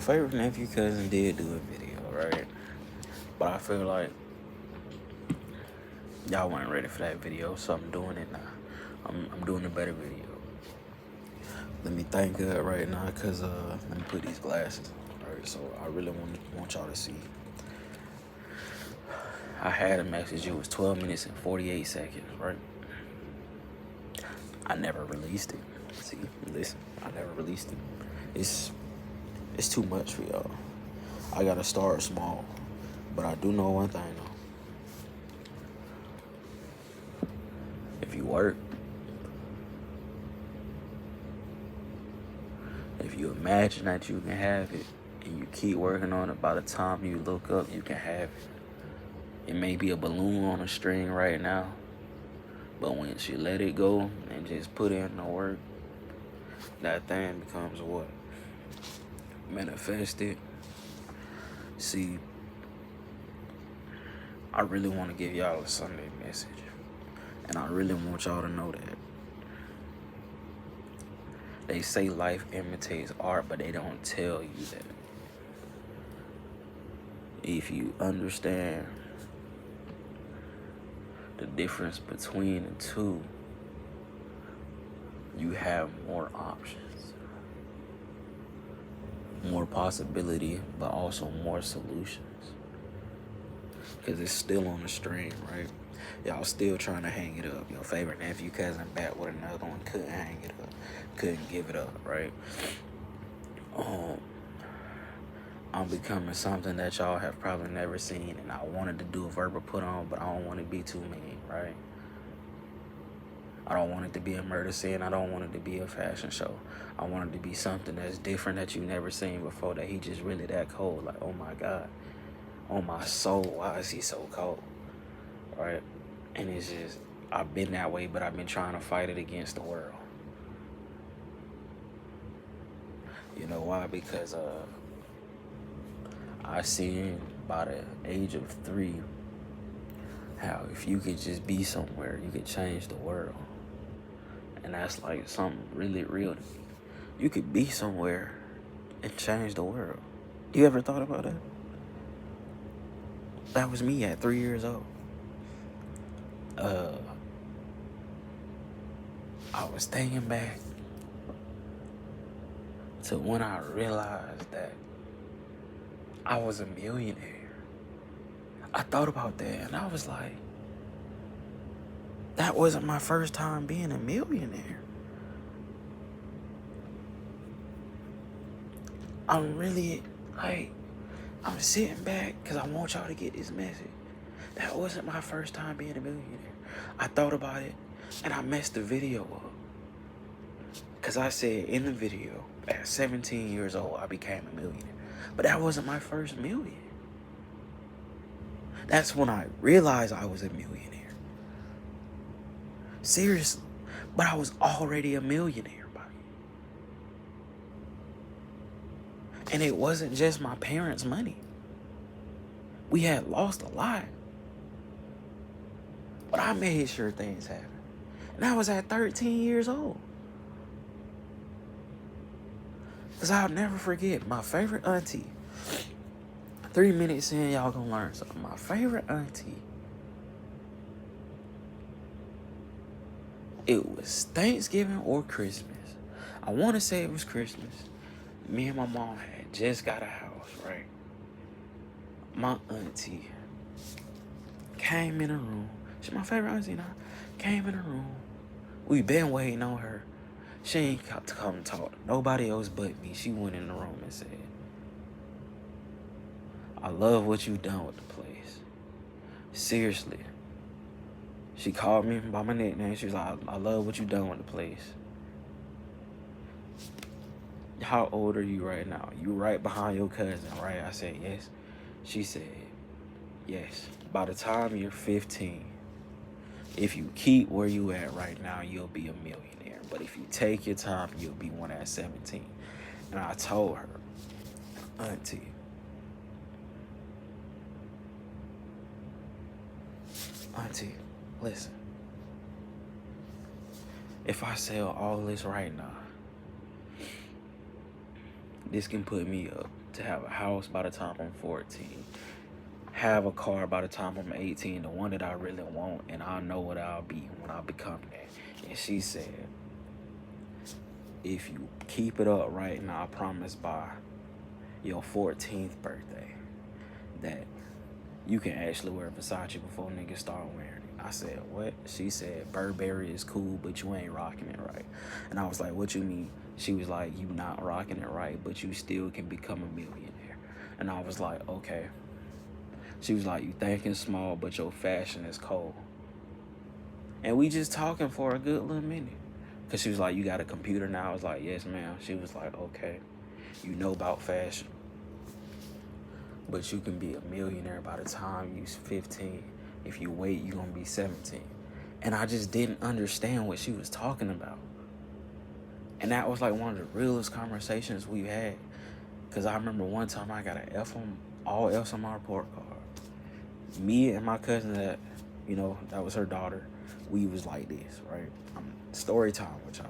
favorite nephew cousin did do a video, right? But I feel like y'all weren't ready for that video, so I'm doing it now. I'm doing a better video. Let me thank God right now, cause let me put these glasses on. Alright, so I really want y'all to see. I had a message. It was 12 minutes and 48 seconds, right? I never released it. See, listen, I never released it. It's too much for y'all. I gotta start small, but I do know one thing though. If you work, if you imagine that you can have it, and you keep working on it, by the time you look up, you can have it. It may be a balloon on a string right now, but once you let it go and just put in the work, that thing becomes what? Manifested. See, I really want to give y'all a Sunday message, and I really want y'all to know that. They say life imitates art, but they don't tell you that. If you understand the difference between the two, you have more options, more possibility, but also more solutions. Because it's still on the string, right? Y'all still trying to hang it up. Your favorite nephew cousin back with another one, couldn't hang it up, couldn't give it up, right? I'm becoming something that y'all have probably never seen, and I wanted to do a verbal put on, but I don't want to be too mean, right? I don't want it to be a murder scene. I don't want it to be a fashion show. I want it to be something that's different that you never seen before, that he just really that cold. Like, oh my God, on my soul, why is he so cold, right? And it's just, I've been that way, but I've been trying to fight it against the world. You know why? Because I seen by the age of 3 how if you could just be somewhere, you could change the world. And that's like something really real to me. You could be somewhere and change the world. You ever thought about that? That was me at 3 years old. I was thinking back to when I realized that I was a millionaire. I thought about that and I was like, that wasn't my first time being a millionaire. I'm really, I'm sitting back because I want y'all to get this message. That wasn't my first time being a millionaire. I thought about it and I messed the video up. Because I said in the video, at 17 years old, I became a millionaire. But that wasn't my first million. That's when I realized I was a millionaire. Seriously. But I was already a millionaire, buddy. And it wasn't just my parents' money. We had lost a lot. But I made sure things happened. And I was at 13 years old. Because I'll never forget my favorite auntie. 3 minutes in, y'all gonna learn something. My favorite auntie, it was Thanksgiving or Christmas. I want to say it was Christmas. Me and my mom had just got a house, right? My auntie came in the room. She's my favorite auntie now. Came in the room. We been waiting on her. She ain't got to come talk to nobody else but me. She went in the room and said, I love what you done with the place. Seriously. She called me by my nickname. She was like, I love what you done with the place. How old are you right now? You right behind your cousin, right? I said, yes. She said, yes. By the time you're 15, if you keep where you at right now, you'll be a millionaire. But if you take your time, you'll be one at 17. And I told her, auntie, listen. If I sell all this right now, this can put me up to have a house by the time I'm 14, have a car by the time I'm 18, the one that I really want, and I know what I'll be when I become that. And she said, if you keep it up right now, I promise by your 14th birthday that you can actually wear Versace before niggas start wearing it. I said, what? She said, Burberry is cool, but you ain't rocking it right. And I was like, what you mean? She was like, you not rocking it right, but you still can become a millionaire. And I was like, okay. She was like, you thinking small, but your fashion is cold. And we just talking for a good little minute. Because she was like, you got a computer now? I was like, yes, ma'am. She was like, okay, you know about fashion, but you can be a millionaire by the time you're 15. If you wait, you're going to be 17. And I just didn't understand what she was talking about. And that was like one of the realest conversations we had. Because I remember one time I got an F on, all F's on my report card. Me and my cousin that, you know, that was her daughter, we was like this, right? Story time with y'all.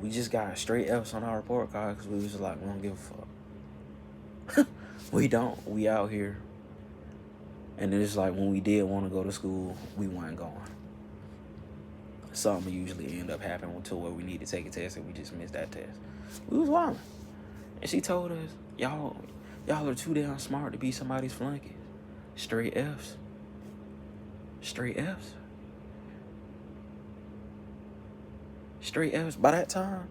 We just got straight F's on our report card because we was just like, we don't give a fuck. We don't. We out here. And it's like when we did want to go to school, we weren't going. Something usually end up happening to where we need to take a test and we just missed that test. We was wilding. And she told us, y'all are too damn smart to be somebody's flunkies. Straight F's. Straight F's. Straight F's. By that time,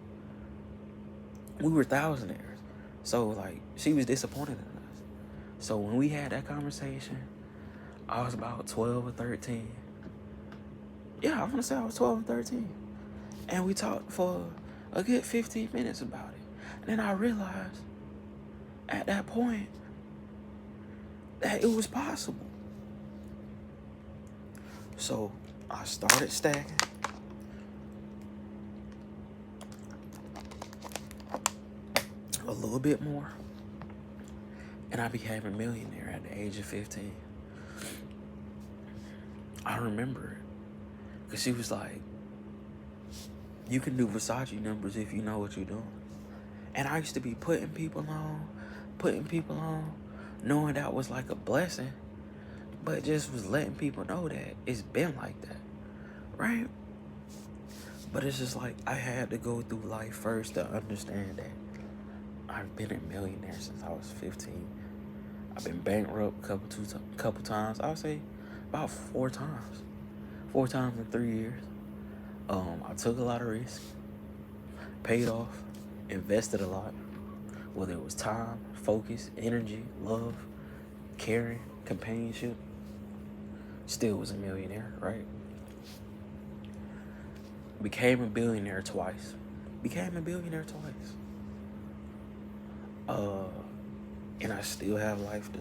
we were thousandaires. So, like, she was disappointed in us. So, when we had that conversation, I was about 12 or 13. Yeah, I want to say I was 12 or 13. And we talked for a good 15 minutes about it. And then I realized, at that point, that it was possible. So, I started stacking. A little bit more. And I became a millionaire at the age of 15. I remember it. Because she was like, you can do Versace numbers if you know what you're doing. And I used to be putting people on, knowing that was like a blessing, but just was letting people know that it's been like that, right? But it's just like I had to go through life first to understand that I've been a millionaire since I was 15. I've been bankrupt a couple times. I would say about 4 times. 4 times in 3 years. I took a lot of risk, paid off, invested a lot, whether it was time, focus, energy, love, caring, companionship. Still was a millionaire, right? Became a billionaire twice. And I still have life to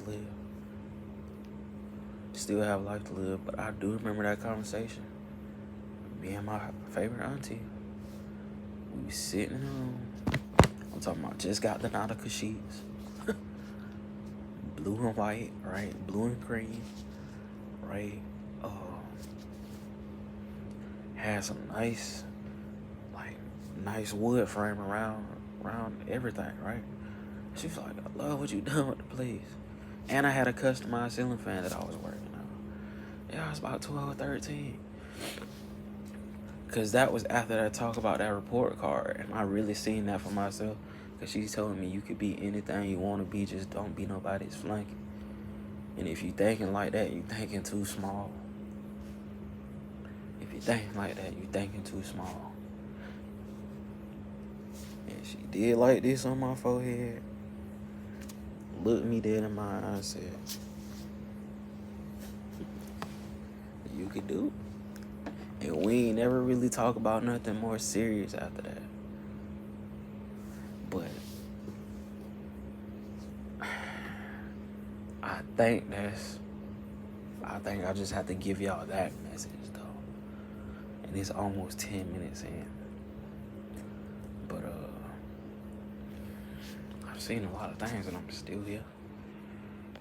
live. But I do remember that conversation. Me and my favorite auntie. We was sitting in the room. I'm talking about just got the Nautica sheets. Blue and white, right? Blue and cream, right? Had some nice wood frame around everything, right? She was like, I love what you done with the place. And I had a customized ceiling fan that I was working on. Yeah, I was about 12 or 13. Because that was after that talk about that report card. And I really seen that for myself. Because she told me you could be anything you want to be, just don't be nobody's flunky. And if you thinking like that, you thinking too small. If you thinking like that, you thinking too small. And she did like this on my forehead. Looked me dead in my eye and said, you could do it. And we ain't never really talk about nothing more serious after that. But I think I just have to give y'all that message though. And it's almost 10 minutes in. But I've seen a lot of things and I'm still here.